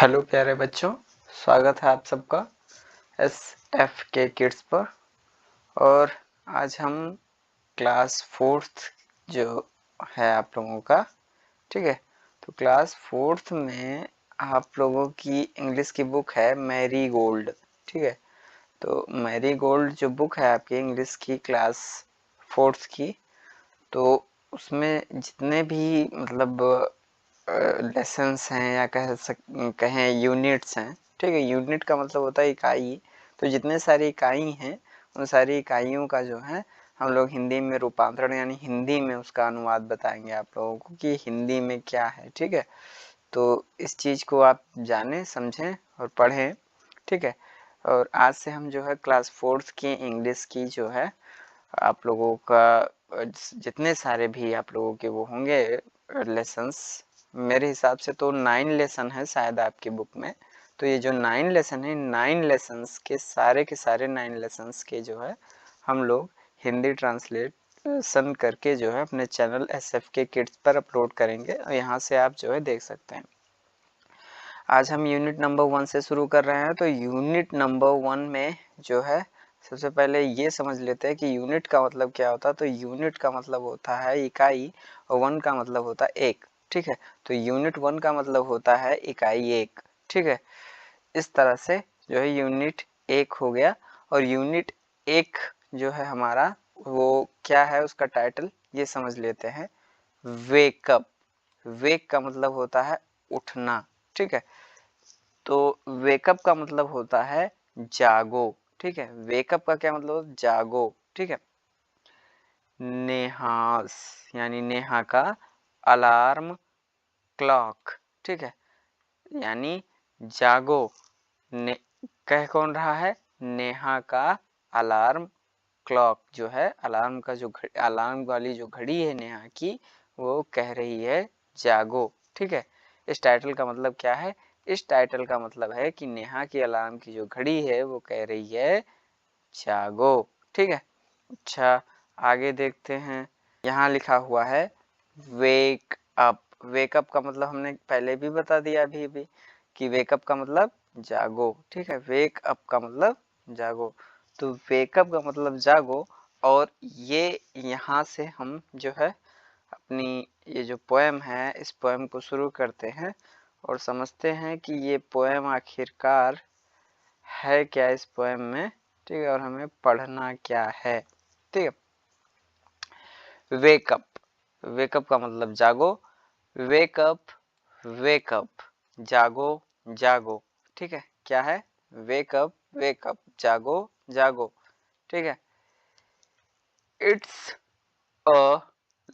Hello प्यारे बच्चों, स्वागत है आप सबका एस एफ के किड्स पर। और आज हम क्लास फोर्थ जो है आप लोगों का, ठीक है। तो क्लास फोर्थ में आप लोगों की इंग्लिश की बुक है मैरी गोल्ड, ठीक है। तो मैरी गोल्ड जो बुक है आपकी इंग्लिश की क्लास फोर्थ की, तो उसमें जितने भी मतलब लेसन्स हैं या कहें यूनिट्स हैं, ठीक है। यूनिट का मतलब होता है इकाई। तो जितने सारी इकाई हैं उन सारी इकाइयों का जो है हम लोग हिंदी में रूपांतरण यानी हिंदी में उसका अनुवाद बताएंगे आप लोगों को कि हिंदी में क्या है, ठीक है। तो इस चीज़ को आप जानें, समझें और पढ़ें, ठीक है। और आज से हम जो है क्लास फोर्थ की इंग्लिश की जो है आप लोगों का जितने सारे भी आप लोगों के वो होंगे लेसन्स, मेरे हिसाब से तो 9 लेसन है शायद आपकी बुक में। तो ये जो 9 लेसन है, 9 लेसन्स के सारे 9 लेसन्स के जो है हम लोग हिंदी ट्रांसलेशन करके जो है अपने चैनल SF के किड्स पर अपलोड करेंगे और यहाँ से आप जो है देख सकते हैं। आज हम यूनिट नंबर 1 से शुरू कर रहे हैं। तो यूनिट नंबर 1 में जो है सबसे पहले ये समझ लेते हैं कि यूनिट का मतलब क्या होता है। तो यूनिट का मतलब होता है इकाई और 1 का मतलब होता है एक, ठीक है। तो यूनिट 1 का मतलब होता है इकाई एक, ठीक है। इस तरह से जो है यूनिट 1 हो गया। और यूनिट 1 जो है हमारा वो क्या है, उसका टाइटल ये समझ लेते हैं, वेकअप। वेक का मतलब होता है उठना, ठीक है। तो वेकअप का मतलब होता है जागो, ठीक है। वेकअप का क्या मतलब, जागो, ठीक है। नेहास यानी नेहा का अलार्म क्लॉक, ठीक है। यानी जागो ने कह कौन रहा है, नेहा का अलार्म क्लॉक जो है अलार्म का जो अलार्म वाली जो घड़ी है नेहा की, वो कह रही है जागो, ठीक है। इस टाइटल का मतलब क्या है, इस टाइटल का मतलब है कि नेहा की अलार्म की जो घड़ी है वो कह रही है जागो, ठीक है। अच्छा, आगे देखते हैं। यहाँ लिखा हुआ है वेक अप। वेकअप का मतलब हमने पहले भी बता दिया अभी भी कि वेकअप का मतलब जागो, ठीक है। वेक अप का मतलब जागो। तो वेकअप का मतलब जागो। और ये यहाँ से हम जो है अपनी ये जो पोएम है इस पोएम को शुरू करते हैं और समझते हैं कि ये पोएम आखिरकार है क्या इस पोएम में, ठीक है। और हमें पढ़ना क्या है, ठीक है। वेकअप, वेकअप का मतलब जागो। वेकअप, वेकअप, जागो, जागो, ठीक है। क्या है, वेकअप, वेकअप, जागो, जागो, ठीक है। It's a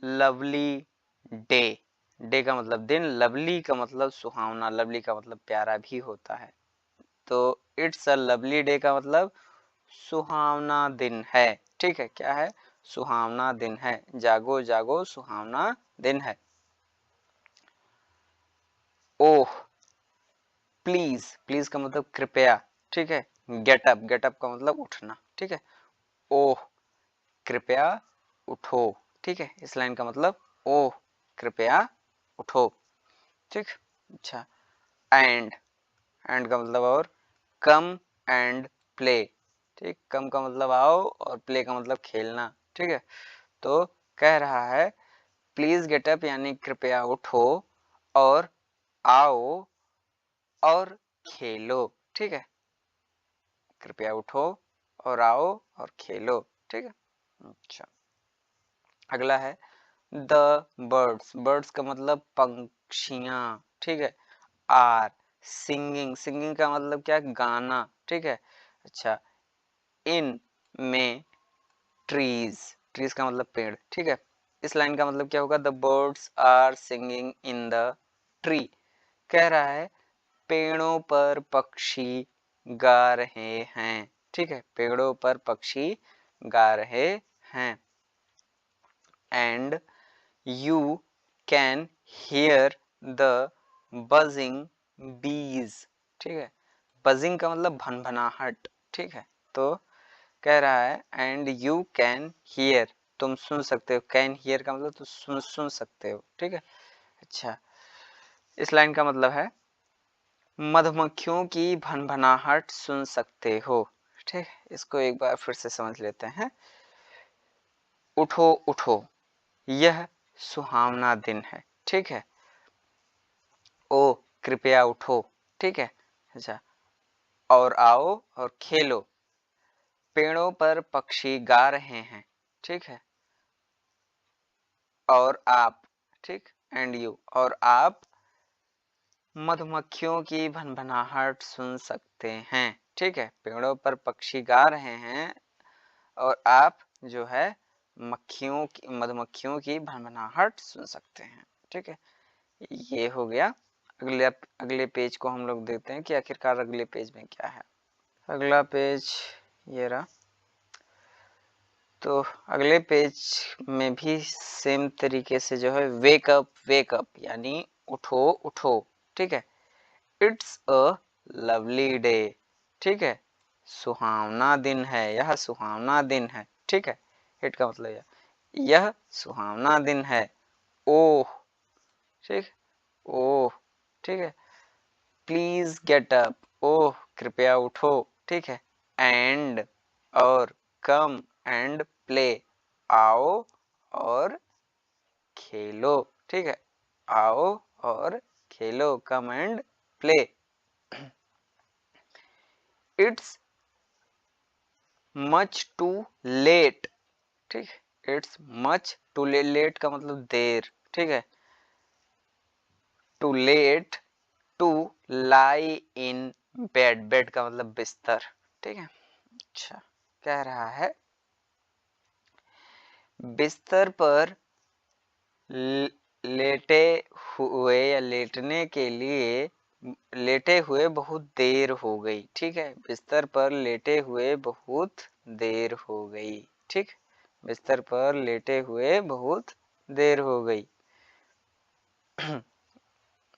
lovely day. Day का मतलब दिन, लवली का मतलब सुहावना, लवली का मतलब प्यारा भी होता है। तो इट्स अ लवली डे का मतलब सुहावना दिन है, ठीक है। क्या है, सुहावना दिन है। जागो, जागो, सुहावना दिन है। ओह, प्लीज, प्लीज का मतलब कृपया, ठीक है। गेट अप, गेट अप का मतलब उठना, ठीक है। ओह, कृपया उठो, ठीक है। इस लाइन का मतलब ओह, कृपया उठो, ठीक। अच्छा, एंड, एंड का मतलब और, कम एंड प्ले, ठीक। कम का मतलब आओ और प्ले का मतलब खेलना, ठीक है। तो कह रहा है प्लीज गेट अप यानी कृपया उठो और आओ और खेलो, ठीक है। कृपया उठो और आओ और खेलो, ठीक है। अच्छा, अगला है द बर्ड्स। बर्ड्स का मतलब पंक्षियां, ठीक है। आर सिंगिंग, सिंगिंग का मतलब क्या, गाना, ठीक है। अच्छा, इन में ट्रीज, ट्रीज का मतलब पेड़, ठीक है। इस लाइन का मतलब क्या होगा, the birds are singing in the tree. कह रहा है पेड़ों पर पक्षी गा रहे हैं, ठीक है। पेड़ों पर पक्षी गा रहे हैं। And you can hear the buzzing बीज, ठीक है। बजिंग का मतलब भनभनाहट, ठीक है। तो कह रहा है एंड यू कैन हियर, तुम सुन सकते हो। कैन हियर का मतलब तुम सुन सकते हो, ठीक है। अच्छा, इस लाइन का मतलब है मधुमक्खियों की भनभनाहट सुन सकते हो। ठीक, इसको एक बार फिर से समझ लेते हैं। उठो उठो, यह सुहावना दिन है। ठीक है, ओ कृपया उठो। ठीक है, अच्छा, और आओ और खेलो, पेड़ों पर पक्षी गा रहे हैं। ठीक है, और आप, ठीक, एंड यू, और आप मधुमक्खियों की भनभनाहट सुन सकते हैं। ठीक है, पेड़ों पर पक्षी गा रहे हैं और आप जो है मधुमक्खियों की भनभनाहट सुन सकते हैं। ठीक है, ये हो गया। अगले पेज को हम लोग देखते हैं कि आखिरकार अगले पेज में क्या है। अगला पेज ये रहा। तो अगले पेज में भी सेम तरीके से जो है वेक अप यानी उठो उठो। ठीक है, इट्स अ लवली डे। ठीक है, सुहावना दिन है, यह सुहावना दिन है। ठीक है, इट का मतलब यह सुहावना दिन है। ओह, ठीक, ओह, ठीक है, प्लीज गेट अप, ओह कृपया उठो। ठीक है, एंड, और, कम एंड प्ले, आओ और खेलो। ठीक है, आओ और खेलो, come and play. It's much too late. ठीक, it's much too late, late का मतलब देर। ठीक है, too late to lie in bed, bed का मतलब बिस्तर। ठीक है, अच्छा, कह रहा है बिस्तर पर लेटे हुए या लेटने के लिए, लेटे हुए बहुत देर हो गई। ठीक है, बिस्तर पर लेटे हुए बहुत देर हो गई। ठीक, बिस्तर पर लेटे हुए बहुत देर हो गई।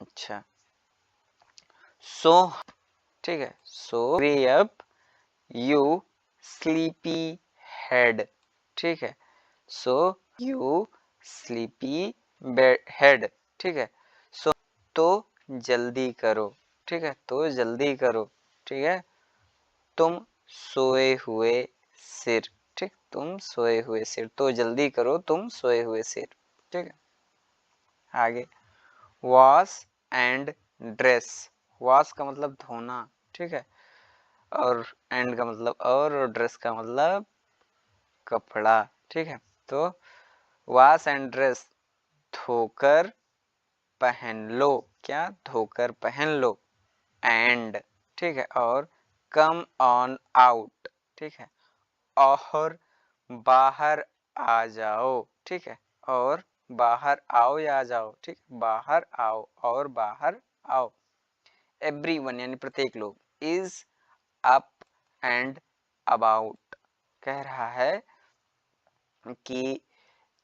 अच्छा, सो, ठीक है, so hurry up you sleepy head. ठीक है, सो यू स्लीपी हेड। ठीक है, सो तो जल्दी करो। ठीक है, तो जल्दी करो। ठीक है, तुम सोए हुए सिर। ठीक, तुम सोए हुए सिर, तो जल्दी करो तुम सोए हुए सिर। ठीक है, आगे, वॉश एंड ड्रेस। वॉश का मतलब धोना। ठीक है, और एंड का मतलब और ड्रेस का मतलब कपड़ा। ठीक है, तो वॉश एंड ड्रेस, धोकर पहन लो। क्या, धोकर पहन लो। एंड, ठीक है, और कम ऑन आउट। ठीक है, और बाहर आ जाओ। ठीक है, और बाहर आओ या आ जाओ। ठीक, बाहर आओ और बाहर आओ। एवरीवन यानी प्रत्येक लोग, इज अप एंड अबाउट, कह रहा है कि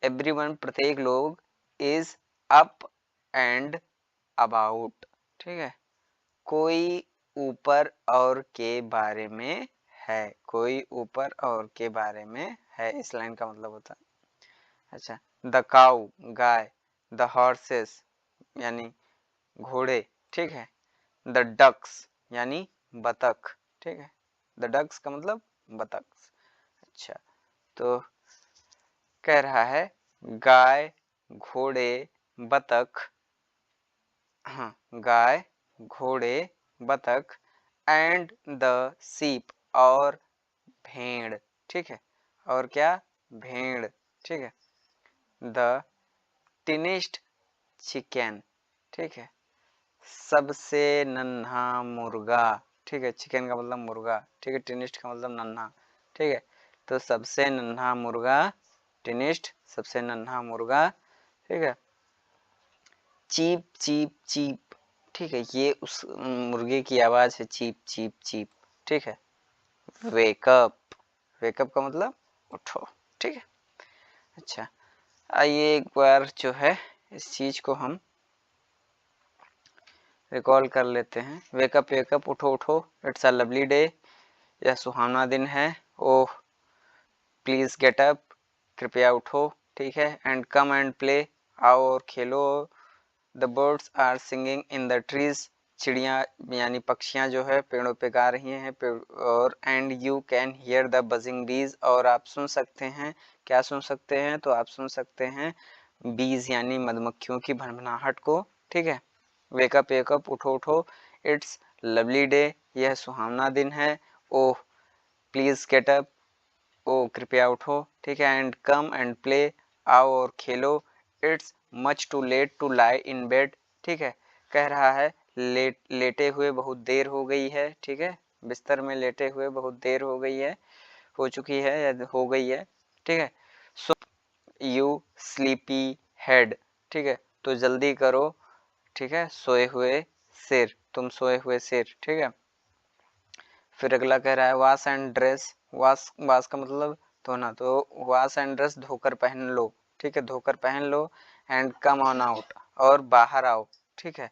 एवरीवन प्रत्येक लोग, इज अप एंड अबाउट। ठीक है, कोई ऊपर और के बारे में है, कोई ऊपर और के बारे में है, इस लाइन का मतलब होता है। अच्छा, the cow guy, the horses यानी घोड़े। ठीक है, द डक्स यानी बतख। ठीक है, द डक्स का मतलब बतख। अच्छा, तो कह रहा है गाय, घोड़े, बतख, हाँ, गाय, घोड़े, बतख, एंड द सीप, और भेड़। ठीक है, और क्या, भेड़। ठीक है, द टिनिस्ट चिकन। ठीक है, सबसे नन्हा मुर्गा। ठीक है, चिकन का मतलब मुर्गा। ठीक है, टिनिस्ट का मतलब नन्हा। ठीक है, तो सबसे नन्हा मुर्गा, टिनिस्ट सबसे नन्हा मुर्गा। ठीक है, चीप चीप चीप। ठीक है, ये उस मुर्गे की आवाज है, चीप चीप चीप। ठीक है, वेकअप, वेकअप का मतलब उठो। ठीक है, अच्छा, आइए एक बार जो है इस चीज को हम रिकॉल कर लेते हैं। वेकअप वेकअप, उठो उठो, इट्स अ लवली डे, यह सुहावना दिन है। ओह प्लीज गेट अप, कृपया उठो। ठीक है, एंड कम एंड प्ले, आओ और खेलो। The birds are singing in the trees, चिड़िया यानी पक्षियां जो है पेड़ों पे गा रही हैं और and you can hear the buzzing बीज, और आप सुन सकते हैं, क्या सुन सकते हैं, तो आप सुन सकते हैं बीज यानी मधुमक्खियों की भनभनाहट को। ठीक है, वेकअप वेकअप, उठो उठो, इट्स लवली डे, यह सुहावना दिन है, ओह प्लीज गेट अप, ओ कृपया उठो। ठीक है, एंड कम एंड प्ले, आओ और खेलो, it's much too late to lie in bed. ठीक है, कह रहा है लेटे हुए बहुत देर हो गई है। ठीक है, बिस्तर में लेटे हुए बहुत देर हो गई है, हो चुकी है या हो गई है। ठीक है, सो यू स्लीपी हेड। ठीक है, तो जल्दी करो। ठीक है, सोए हुए सिर, तुम सोए हुए सिर। ठीक है, फिर अगला कह रहा है wash and dress, wash wash का मतलब धोना, तो वाश एंड ड्रेस धोकर पहन लो। ठीक है, धोकर पहन लो, एंड कम ऑन आउट, और बाहर आओ। ठीक है,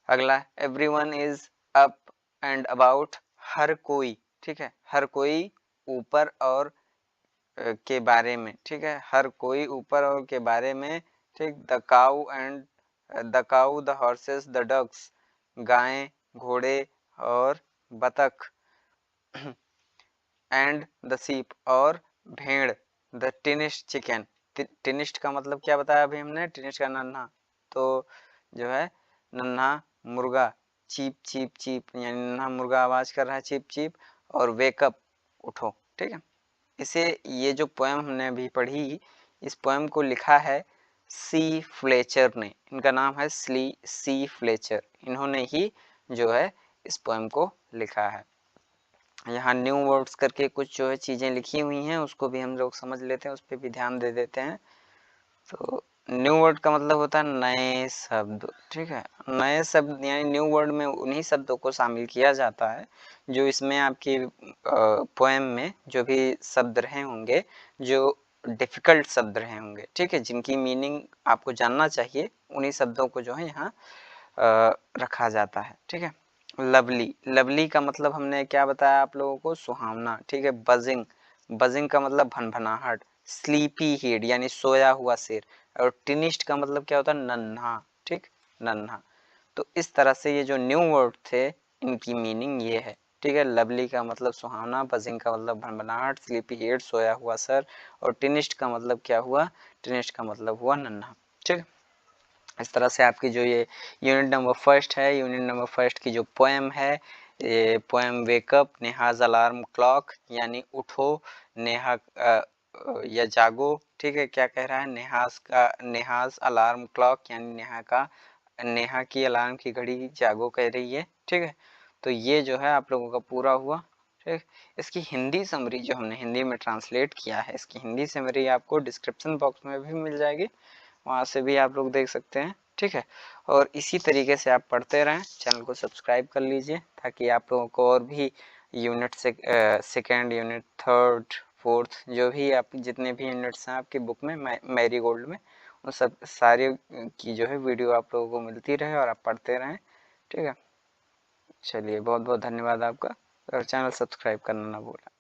अगला everyone is up and about, हर कोई। ठीक है, हर कोई ऊपर और के बारे में। ठीक है, हर कोई ऊपर और के बारे में। ठीक, the cow the horses the ducks, गायें घोड़े और बतख, एंड द सीप, और भेड़, द टिनिस्ट चिकन। टिनिस्ट का मतलब क्या बताया अभी हमने, टिनिस्ट का नन्हा, तो जो है नन्हा मुर्गा, चीप चीप चीप यानी नन्हा मुर्गा आवाज कर रहा है चीप चीप, और वेकअप उठो। ठीक है, इसे ये जो पोएम हमने अभी पढ़ी, इस पोएम को लिखा है सी फ्लेचर ने, इनका नाम है सी फ्लेचर, इन्होंने ही जो है इस पोएम को लिखा है। यहाँ न्यू वर्ड्स करके कुछ जो है चीज़ें लिखी हुई हैं, उसको भी हम लोग समझ लेते हैं, उस पर भी ध्यान दे देते हैं। तो न्यू वर्ड का मतलब होता है नए शब्द। ठीक है, नए शब्द यानी न्यू वर्ड में उन्हीं शब्दों को शामिल किया जाता है जो इसमें आपकी पोएम में जो भी शब्द रहे होंगे, जो डिफिकल्ट शब्द रहे होंगे। ठीक है, जिनकी मीनिंग आपको जानना चाहिए, उन्हीं शब्दों को जो है यहाँ रखा जाता है। ठीक है, लवली, लवली का मतलब हमने क्या बताया आप लोगों को, सुहावना। ठीक है, बजिंग, बजिंग का मतलब भनभनाहट, स्लीपी हेड यानी सोया हुआ सिर, और टिनिस्ट का मतलब क्या होता है, नन्हा। ठीक, नन्हा। तो इस तरह से ये जो न्यू वर्ड थे, इनकी मीनिंग ये है। ठीक है, लवली का मतलब सुहावना, बजिंग का मतलब भनभनाहट, स्लीपी हेड सोया हुआ सर, और टिनिस्ट का मतलब क्या हुआ, टिनिस्ट का मतलब हुआ नन्हा। ठीक, इस तरह से आपकी जो ये यूनिट नंबर फर्स्ट है, यूनिट नंबर फर्स्ट की जो पोएम है, ये poem wake up Neha's alarm clock, यानी उठो नेहा या जागो। ठीक है, क्या कह रहा है, नेहाज अलार्म क्लॉक यानी नेहा की अलार्म की घड़ी जागो कह रही है। ठीक है, तो ये जो है आप लोगों का पूरा हुआ। ठीक, इसकी हिंदी समरी जो हमने हिंदी में ट्रांसलेट किया है, इसकी हिंदी समरी आपको डिस्क्रिप्शन बॉक्स में भी मिल जाएगी, वहाँ से भी आप लोग देख सकते हैं। ठीक है, और इसी तरीके से आप पढ़ते रहें, चैनल को सब्सक्राइब कर लीजिए ताकि आप लोगों को और भी unit second unit third fourth जो भी आप जितने भी यूनिट्स हैं आपकी बुक में मैरी गोल्ड में, उन सब सारे की जो है वीडियो आप लोगों को मिलती रहे और आप पढ़ते रहें। ठीक है, चलिए बहुत बहुत धन्यवाद आपका, और चैनल सब्सक्राइब करना ना भूलें।